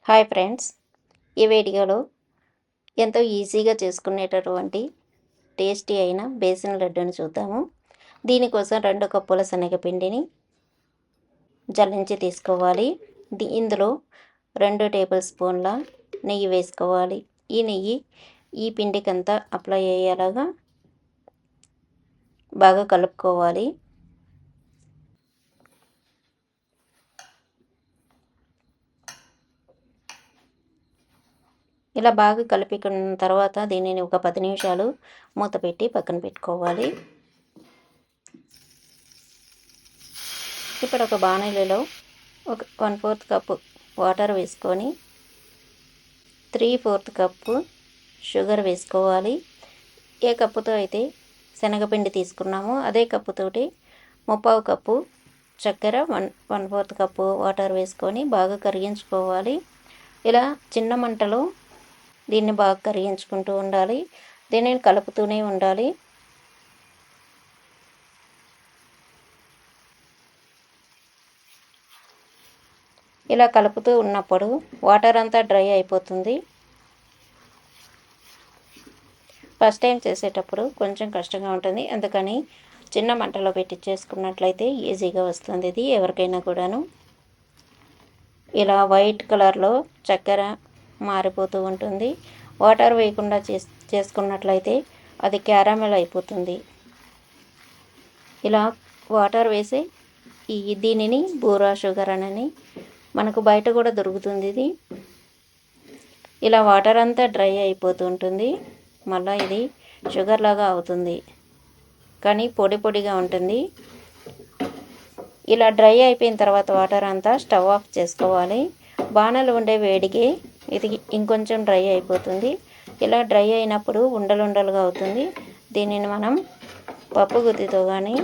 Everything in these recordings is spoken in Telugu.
హాయ్ ఫ్రెండ్స్, ఈ వీడియోలో ఎంతో ఈజీగా చేసుకునేటటువంటి టేస్టీ అయిన బేసన్ లడ్డూని చూద్దాము. దీనికోసం 2 కప్పుల శనగపిండిని జల్లించి తీసుకోవాలి. ఇందులో 2 టేబుల్ స్పూన్ల నెయ్యి వేసుకోవాలి. ఈ నెయ్యి ఈ పిండికంతా అప్లై అయ్యేలాగా బాగా కలుపుకోవాలి. ఇలా బాగా కలిపికున్న తర్వాత దీనిని ఒక 10 నిమిషాలు మూత పెట్టి పక్కన పెట్టుకోవాలి. ఇప్పుడు ఒక బాణలిలో ఒక 1/4 కప్పు వాటర్ వేసుకొని 3/4 కప్పు షుగర్ వేసుకోవాలి. ఏ కప్పుతో అయితే శనగపిండి తీసుకున్నామో అదే కప్పుతోటి 3/4 కప్పు చక్కెర 1/4 కప్పు వాటర్ వేసుకొని బాగా కరిగించుకోవాలి. ఇలా చిన్న మంటలో దీన్ని బాగా కరిగించుకుంటూ ఉండాలి. దీనిని కలుపుతూనే ఉండాలి. ఇలా కలుపుతూ ఉన్నప్పుడు వాటర్ అంతా డ్రై అయిపోతుంది. ఫస్ట్ టైం చేసేటప్పుడు కొంచెం కష్టంగా ఉంటుంది, అందుకని చిన్న మంటలో పెట్టి చేసుకున్నట్లయితే ఈజీగా వస్తుంది. ఇది ఎవరికైనా కూడాను. ఇలా వైట్ కలర్లో చక్కెర మారిపోతూ ఉంటుంది. వాటర్ వేయకుండా చేసుకున్నట్లయితే అది క్యారమెల్ అయిపోతుంది. ఇలా వాటర్ వేసి దీనిని బూరా షుగర్ అని మనకు బయట కూడా దొరుకుతుంది. ఇది ఇలా వాటర్ అంతా డ్రై అయిపోతుంటుంది. మళ్ళీ ఇది షుగర్ లాగా అవుతుంది, కానీ పొడి పొడిగా ఉంటుంది. ఇలా డ్రై అయిపోయిన తర్వాత వాటర్ అంతా స్టవ్ ఆఫ్ చేసుకోవాలి. బాణలు ఉండే వేడికి ఇది ఇంకొంచెం డ్రై అయిపోతుంది. ఇలా డ్రై అయినప్పుడు ఉండలుగా అవుతుంది. దీనిని మనం పప్పు గుత్తితో కానీ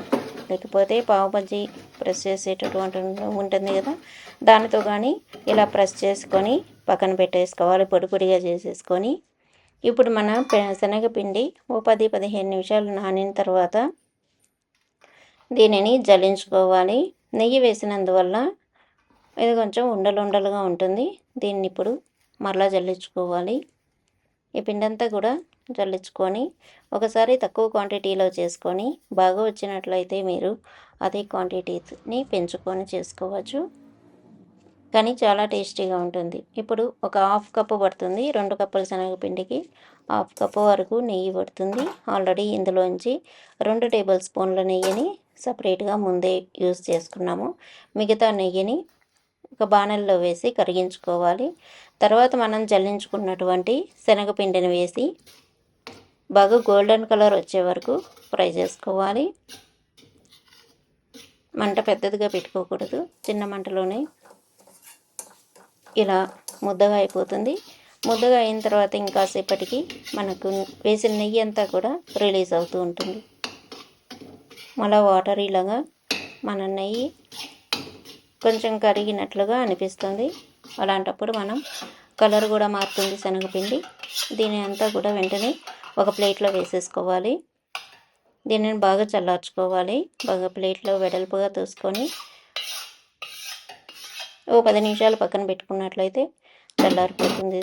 లేకపోతే పావు బజ్జీ ప్రెస్ చేసేటటువంటి ఉంటుంది కదా, దానితో కానీ ఇలా ప్రెస్ చేసుకొని పక్కన పెట్టేసుకోవాలి. పొడి పొడిగా చేసేసుకొని ఇప్పుడు మన శనగపిండి ఓ 10-15 నిమిషాలు నానిన తర్వాత దీనిని జల్లించుకోవాలి. నెయ్యి వేసినందువల్ల ఇది కొంచెం ఉండలుగా ఉంటుంది. దీన్ని ఇప్పుడు మరలా జల్లించుకోవాలి. ఈ పిండంతా కూడా జల్లించుకొని ఒకసారి తక్కువ క్వాంటిటీలో చేసుకొని బాగా వచ్చినట్లయితే మీరు అదే క్వాంటిటీని పెంచుకొని చేసుకోవచ్చు, కానీ చాలా టేస్టీగా ఉంటుంది. ఇప్పుడు ఒక 1/2 కప్పు పడుతుంది. 2 కప్పుల శనగపిండికి 1/2 కప్పు వరకు నెయ్యి పడుతుంది. ఆల్రెడీ ఇందులోంచి 2 టేబుల్ స్పూన్ల నెయ్యిని సపరేట్గా ముందే యూజ్ చేసుకున్నాము. మిగతా నెయ్యిని ఒక బాణల్లో వేసి కరిగించుకోవాలి. తర్వాత మనం జల్లించుకున్నటువంటి శనగపిండిని వేసి బాగా గోల్డెన్ కలర్ వచ్చే వరకు ఫ్రై చేసుకోవాలి. మంట పెద్దదిగా పెట్టుకోకూడదు, చిన్న మంటలోనే. ఇలా ముద్దగా అయిపోతుంది. ముద్దగా అయిన తర్వాత ఇంకాసేపటికి మనకు వేసిన నెయ్యి అంతా కూడా రిలీజ్ అవుతూ ఉంటుంది. మళ్ళీ వాటర్ ఇలాగా మన నెయ్యి కొంచెం కరిగినట్లుగా అనిపిస్తుంది. అలాంటప్పుడు మనం కలర్ కూడా మారుతుంది శనగపిండి. దీని అంతా కూడా వెంటనే ఒక ప్లేట్లో వేసేసుకోవాలి. దీనిని బాగా చల్లార్చుకోవాలి. బాగా ప్లేట్లో వెడల్పుగా తీసుకొని ఓ 10 నిమిషాలు పక్కన పెట్టుకున్నట్లయితే చల్లారిపోతుంది.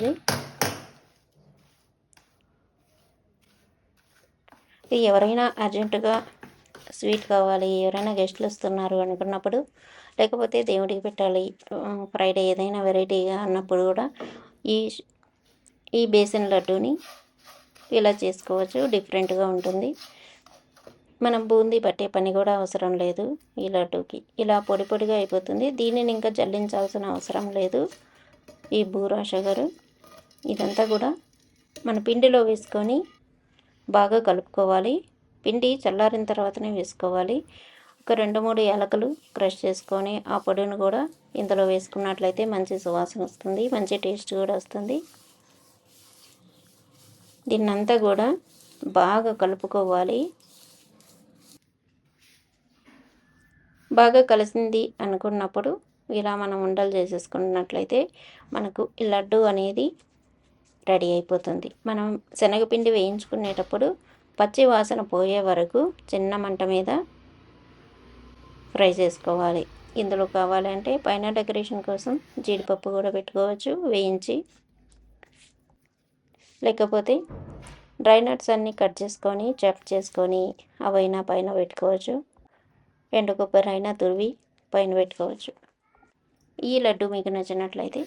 ఇది ఎవరైనా అర్జెంటుగా స్వీట్ కావాలి, ఎవరైనా గెస్టులు వస్తున్నారు అనుకున్నప్పుడు, లేకపోతే దేవుడికి పెట్టాలి, ఫ్రైడే ఏదైనా వెరైటీగా అన్నప్పుడు కూడా ఈ బేసన్ లడ్డూని ఇలా చేసుకోవచ్చు. డిఫరెంట్గా ఉంటుంది. మనం బూందీ పట్టే పని కూడా అవసరం లేదు ఈ లడ్డూకి. ఇలా పొడి పొడిగా అయిపోతుంది. దీనిని ఇంకా జల్లించాల్సిన అవసరం లేదు. ఈ బూరా షుగరు ఇదంతా కూడా మన పిండిలో వేసుకొని బాగా కలుపుకోవాలి. పిండి చల్లారిన తర్వాతనే వేసుకోవాలి. ఒక 2-3 యాలకులు క్రష్ చేసుకొని ఆ పొడిని కూడా ఇందులో వేసుకున్నట్లయితే మంచి సువాసన వస్తుంది, మంచి టేస్ట్ కూడా వస్తుంది. దీన్నంతా కూడా బాగా కలుపుకోవాలి. బాగా కలిసింది అనుకున్నప్పుడు ఇలా మనం ఉండలు చేసేసుకున్నట్లయితే మనకు ఈ లడ్డు అనేది రెడీ అయిపోతుంది. మనం శనగపిండి వేయించుకునేటప్పుడు పచ్చి వాసన పోయే వరకు చిన్న మంట మీద ఫ్రై చేసుకోవాలి. ఇందులో కావాలంటే పైన డెకరేషన్ కోసం జీడిపప్పు కూడా పెట్టుకోవచ్చు వేయించి, లేకపోతే డ్రై నట్స్ అన్నీ కట్ చేసుకొని చాప్ చేసుకొని అవైనా పైన పెట్టుకోవచ్చు. ఎండు కొబ్బరి అయినా తురివి పైన పెట్టుకోవచ్చు. ఈ లడ్డు మీకు నచ్చినట్లయితే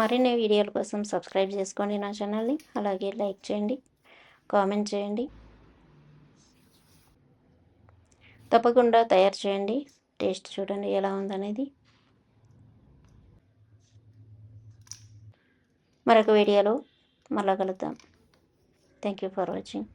మరిన్ని వీడియోల కోసం సబ్స్క్రైబ్ చేసుకోండి నా ఛానల్ని. అలాగే లైక్ చేయండి, కామెంట్ చేయండి. తప్పకుండా తయారు చేయండి. టేస్ట్ చూడండి ఎలా ఉందనేది. మరొక వీడియోలో మళ్ళా కలుద్దాం. Thank you for watching.